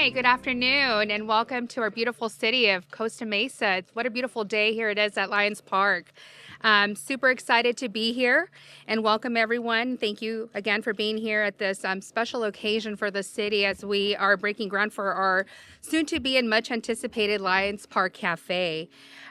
Hi, good afternoon, and welcome to our beautiful city of Costa Mesa. What a beautiful day here it is at Lions Park. Super excited to be here and welcome everyone. Thank you again for being here at this special occasion for the city as we are breaking ground for our soon-to-be and much-anticipated Lions Park Cafe.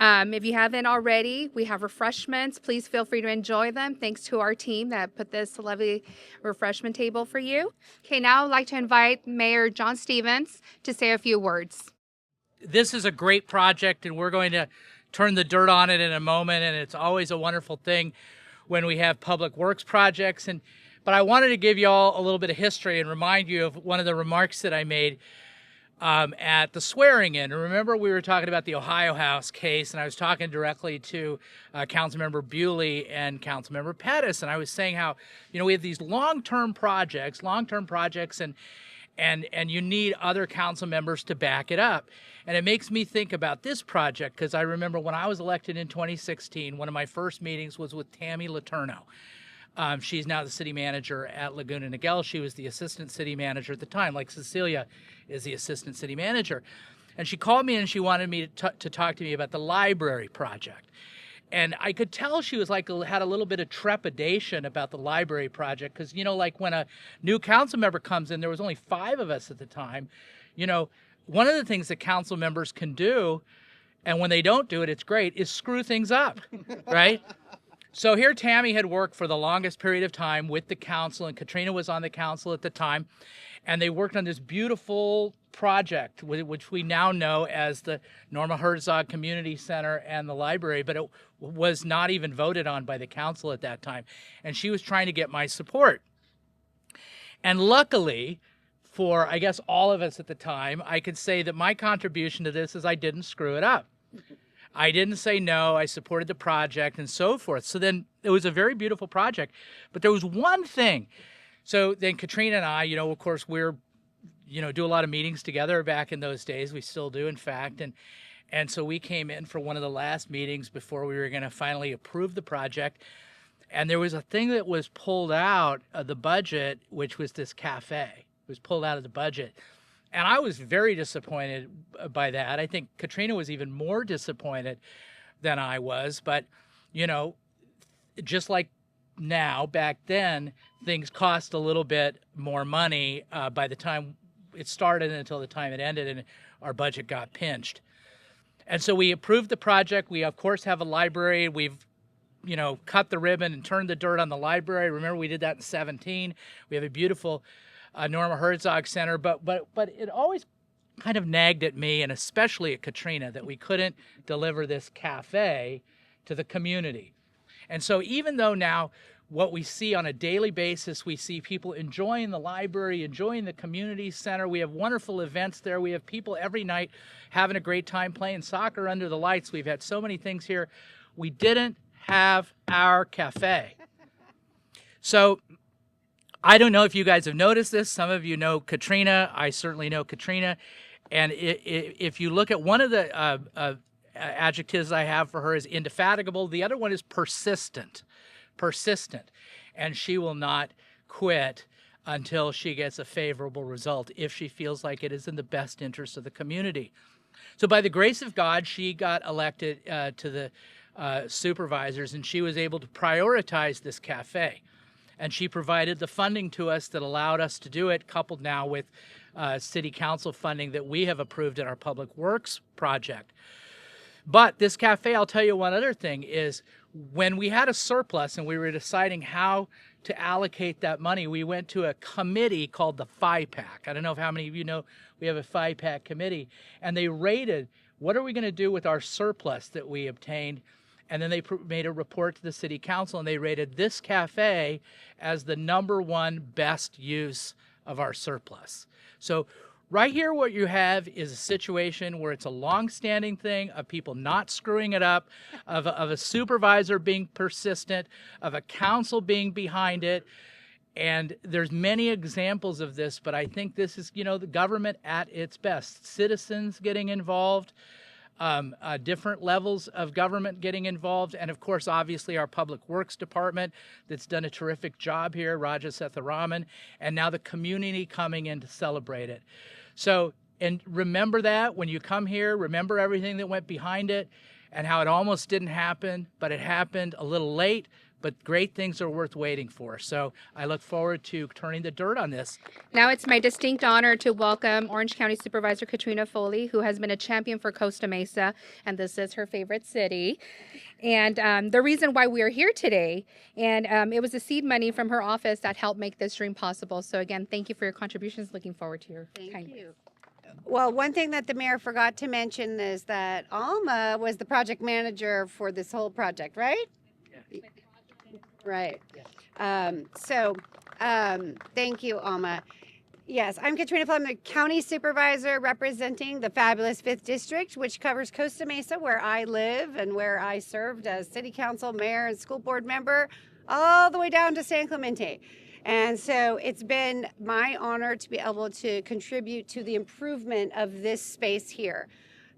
If you haven't already, we have refreshments. Please feel free to enjoy them. Thanks to our team that put this lovely refreshment table for you. Okay, now I'd like to invite Mayor John Stevens to say a few words. This is a great project, and we're going to turn the dirt on it in a moment, and it's always a wonderful thing when we have public works projects. But I wanted to give you all a little bit of history and remind you of one of the remarks that I made at the swearing in. Remember, we were talking about the Ohio House case, and I was talking directly to Councilmember Bewley and Councilmember Pettis, and I was saying how, we have these long-term projects, and you need other council members to back it up. And it makes me think about this project, because I remember when I was elected in 2016, one of my first meetings was with Tammy Letourneau. She's now the city manager at Laguna Niguel. She was the assistant city manager at the time, like Cecilia is the assistant city manager. And she called me and she wanted me to talk to me about the library project. And I could tell she was had a little bit of trepidation about the library project because, like when a new council member comes in, there was only 5 of us at the time. One of the things that council members can do, and when they don't do it, it's great, is screw things up, right? So here Tammy had worked for the longest period of time with the council, and Katrina was on the council at the time, and they worked on this beautiful project, which we now know as the Norma Hertzog Community Center and the library, but it was not even voted on by the council at that time. And she was trying to get my support. And luckily, for I guess all of us at the time, I could say that my contribution to this is I didn't screw it up. I didn't say no, I supported the project and so forth. So then it was a very beautiful project. But there was one thing. So then Katrina and I, of course, we're, do a lot of meetings together back in those days. We still do, in fact. And so we came in for one of the last meetings before we were going to finally approve the project. And there was a thing that was pulled out of the budget, which was this cafe. It was pulled out of the budget. And I was very disappointed by that. I think Katrina was even more disappointed than I was. But, just like now, back then, things cost a little bit more money by the time it started until the time it ended, and our budget got pinched. And so we approved the project. We, of course, have a library. We've, cut the ribbon and turned the dirt on the library. Remember, we did that in 2017. We have a beautiful Norma Hertzog Center, but it always kind of nagged at me, and especially at Katrina, that we couldn't deliver this cafe to the community. And so even though now what we see on a daily basis, we see people enjoying the library, enjoying the community center. We have wonderful events there. We have people every night having a great time playing soccer under the lights. We've had so many things here. We didn't have our cafe. So I don't know if you guys have noticed this. Some of you know Katrina. I certainly know Katrina. And if you look at one of the adjectives I have for her is indefatigable. The other one is persistent. And she will not quit until she gets a favorable result if she feels like it is in the best interest of the community. So by the grace of God, she got elected to the supervisors, and she was able to prioritize this cafe. And she provided the funding to us that allowed us to do it, coupled now with city council funding that we have approved in our public works project. But this cafe, I'll tell you one other thing, is when we had a surplus and we were deciding how to allocate that money, we went to a committee called the FIPAC. I don't know if how many of you know we have a FIPAC committee. And they rated, what are we going to do with our surplus that we obtained? And then they made a report to the city council, and they rated this cafe as the #1 best use of our surplus. So right here, what you have is a situation where it's a long-standing thing of people not screwing it up, of a supervisor being persistent, of a council being behind it. And there's many examples of this, but I think this is, the government at its best. Citizens getting involved, different levels of government getting involved, and of course, obviously, our Public Works Department that's done a terrific job here, Raja Setharaman, and now the community coming in to celebrate it. So And remember that when you come here, remember everything that went behind it and how it almost didn't happen, but it happened a little late, but great things are worth waiting for. So I look forward to turning the dirt on this. Now it's my distinct honor to welcome Orange County Supervisor Katrina Foley, who has been a champion for Costa Mesa, and this is her favorite city. And the reason why we are here today, and it was the seed money from her office that helped make this dream possible. So again, thank you for your contributions. Looking forward to your Thank you. Well, one thing that the mayor forgot to mention is that Alma was the project manager for this whole project, right? Yeah. Right. Thank you, Alma. Yes, I'm Katrina Foley. I'm the county supervisor representing the fabulous 5th District, which covers Costa Mesa, where I live and where I served as city council, mayor, and school board member, all the way down to San Clemente. And so it's been my honor to be able to contribute to the improvement of this space here.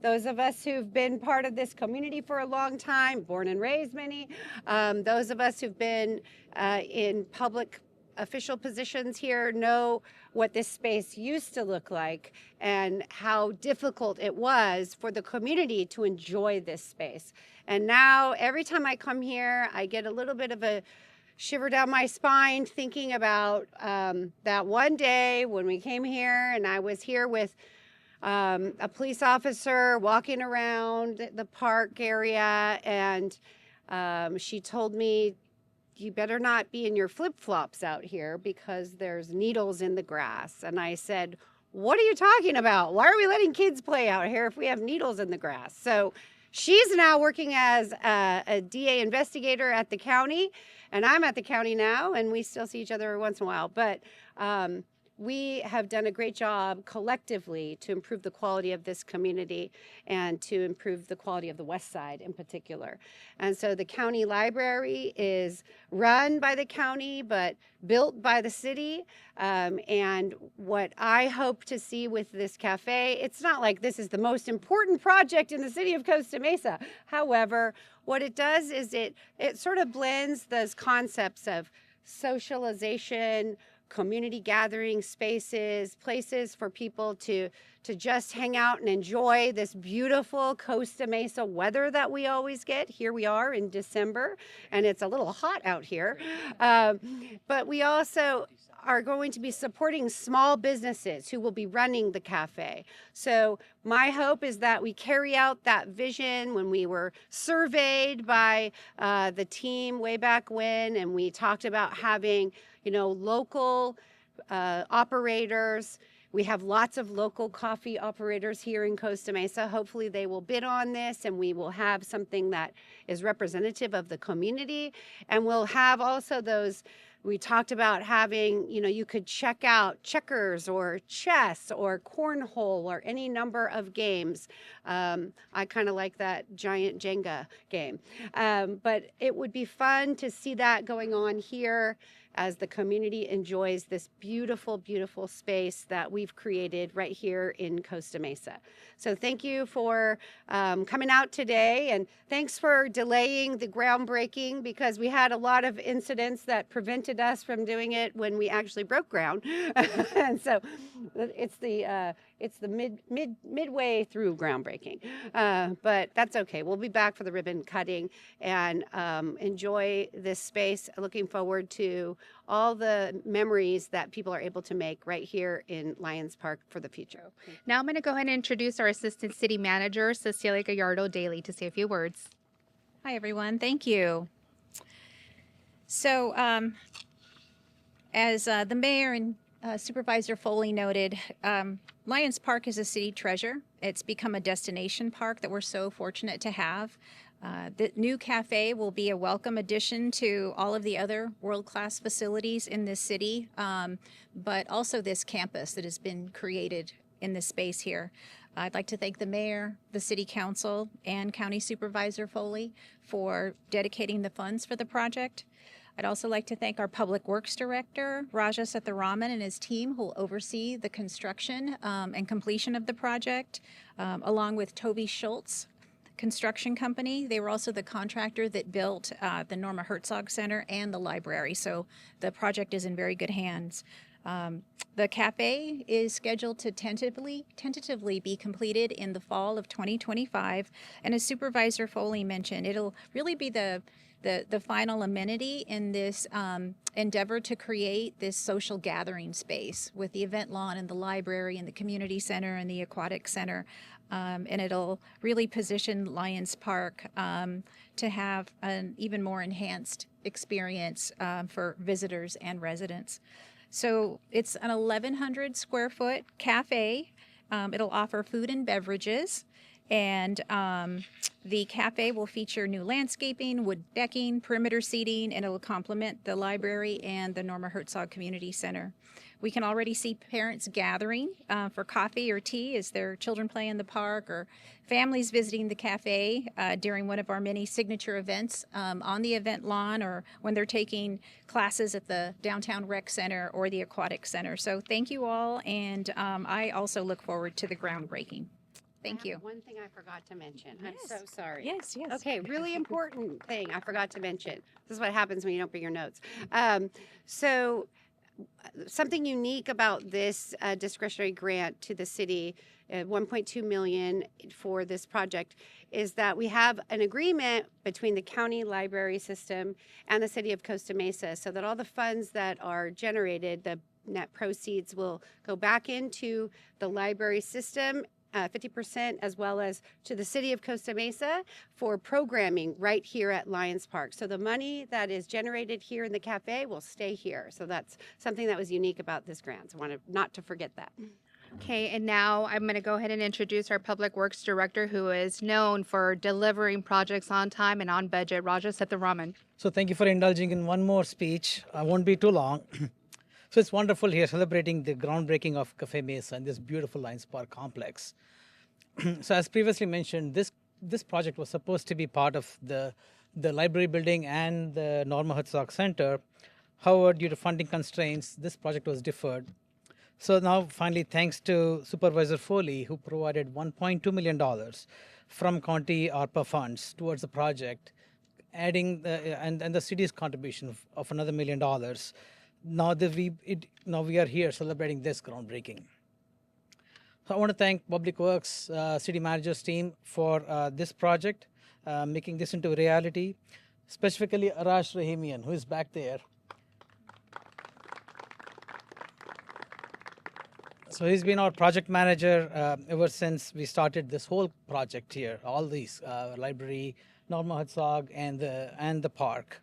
Those of us who've been part of this community for a long time, born and raised many, those of us who've been in public official positions here know what this space used to look like and how difficult it was for the community to enjoy this space. And now every time I come here, I get a little bit of a shiver down my spine thinking about that one day when we came here and I was here with a police officer walking around the park area, and she told me, you better not be in your flip-flops out here because there's needles in the grass. And I said, what are you talking about? Why are we letting kids play out here if we have needles in the grass? So she's now working as a DA investigator at the county, and I'm at the county now, and we still see each other every once in a while. But we have done a great job collectively to improve the quality of this community and to improve the quality of the West Side in particular. And so the county library is run by the county, but built by the city. And what I hope to see with this cafe, it's not like this is the most important project in the city of Costa Mesa. However, what it does is it sort of blends those concepts of socialization, community gathering spaces, places for people to just hang out and enjoy this beautiful Costa Mesa weather that we always get. Here we are in December, and it's a little hot out here. But we also are going to be supporting small businesses who will be running the cafe. So my hope is that we carry out that vision. When we were surveyed by the team way back when, and we talked about having, local operators. We have lots of local coffee operators here in Costa Mesa. Hopefully they will bid on this, and we will have something that is representative of the community. And we'll have also those, we talked about having, you could check out checkers or chess or cornhole or any number of games. I kind of like that giant Jenga game. But it would be fun to see that going on here as the community enjoys this beautiful, beautiful space that we've created right here in Costa Mesa. So thank you for coming out today, and thanks for delaying the groundbreaking, because we had a lot of incidents that prevented us from doing it when we actually broke ground. And so it's the midway through groundbreaking, but that's okay. We'll be back for the ribbon cutting and enjoy this space. Looking forward to all the memories that people are able to make right here in Lions Park for the future. Now I'm going to go ahead and introduce our Assistant City Manager, Cecilia Gallardo-Daly, to say a few words. Hi, everyone. Thank you. So, as the mayor and Supervisor Foley noted, Lions Park is a city treasure. It's become a destination park that we're so fortunate to have. The new cafe will be a welcome addition to all of the other world-class facilities in this city, but also this campus that has been created in this space here. I'd like to thank the mayor, the city council, and County Supervisor Foley for dedicating the funds for the project. I'd also like to thank our Public Works Director, Raja Satharaman, and his team, who will oversee the construction and completion of the project, along with Toby Schultz Construction Company. They were also the contractor that built the Norma Hertzog Center and the library, so the project is in very good hands. The cafe is scheduled to tentatively be completed in the fall of 2025. And as Supervisor Foley mentioned, it'll really be the final amenity in this endeavor to create this social gathering space with the event lawn and the library and the community center and the aquatic center. And it'll really position Lions Park to have an even more enhanced experience for visitors and residents. So it's an 1,100 square foot cafe. It'll offer food and beverages. And the cafe will feature new landscaping, wood decking, perimeter seating, and it will complement the library and the Norma Hertzog Community Center. We can already see parents gathering for coffee or tea as their children play in the park, or families visiting the cafe during one of our many signature events on the event lawn, or when they're taking classes at the Downtown Rec Center or the Aquatic Center. So thank you all, and I also look forward to the groundbreaking. Thank you. One thing I forgot to mention. Yes. I'm so sorry. Yes, yes. Okay, really important thing I forgot to mention. This is what happens when you don't bring your notes. So something unique about this discretionary grant to the city, 1.2 million for this project, is that we have an agreement between the county library system and the city of Costa Mesa, so that all the funds that are generated, the net proceeds, will go back into the library system, 50%, as well as to the city of Costa Mesa for programming right here at Lions Park. So the money that is generated here in the cafe will stay here. So that's something that was unique about this grant. So I wanted not to forget that. Okay, and now I'm going to go ahead and introduce our Public Works Director, who is known for delivering projects on time and on budget, Raja Sethuraman. So thank you for indulging in one more speech. I won't be too long. So it's wonderful here celebrating the groundbreaking of Café Mesa and this beautiful Lions Park complex. So as previously mentioned, this project was supposed to be part of the library building and the Norma Hertzog Center. However, due to funding constraints, this project was deferred. So now finally, thanks to Supervisor Foley, who provided $1.2 million from county ARPA funds towards the project, adding and the city's contribution of another $1 million. Now we are here celebrating this groundbreaking. So I want to thank Public Works City Manager's team for this project, making this into a reality, specifically Arash Rahimian, who is back there. So he's been our project manager ever since we started this whole project here, all these library, Norma Hertzog, and the park.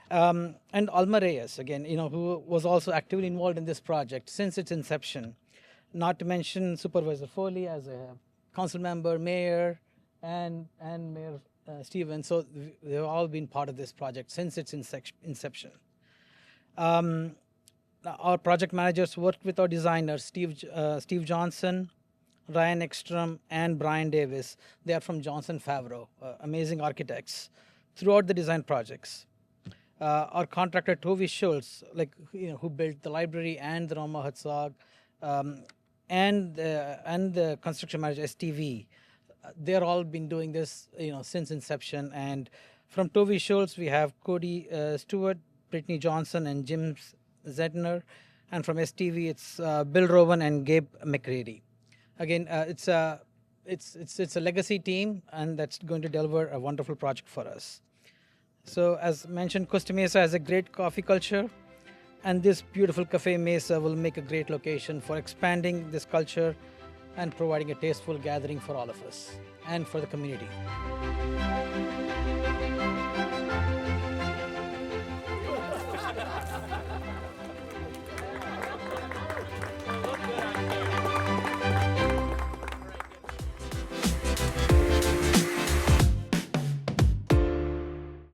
And Alma Reyes, again, who was also actively involved in this project since its inception. Not to mention Supervisor Foley as a council member, mayor, and Mayor Stevens. So they've all been part of this project since its inception. Our project managers worked with our designers, Steve Johnson, Ryan Ekstrom, and Brian Davis. They are from Johnson Favreau, amazing architects, throughout the design projects. Our contractor Tovi Schultz, who built the library and the Norma Hertzog, and the construction manager STV, they're all been doing this since inception. And from Tovi Schultz, we have Cody Stewart, Brittany Johnson, and Jim Zedner, and from STV it's Bill Rowan and Gabe McCready. Again, it's a legacy team, and that's going to deliver a wonderful project for us. So as mentioned, Costa Mesa has a great coffee culture, and this beautiful Café Mesa will make a great location for expanding this culture and providing a tasteful gathering for all of us and for the community.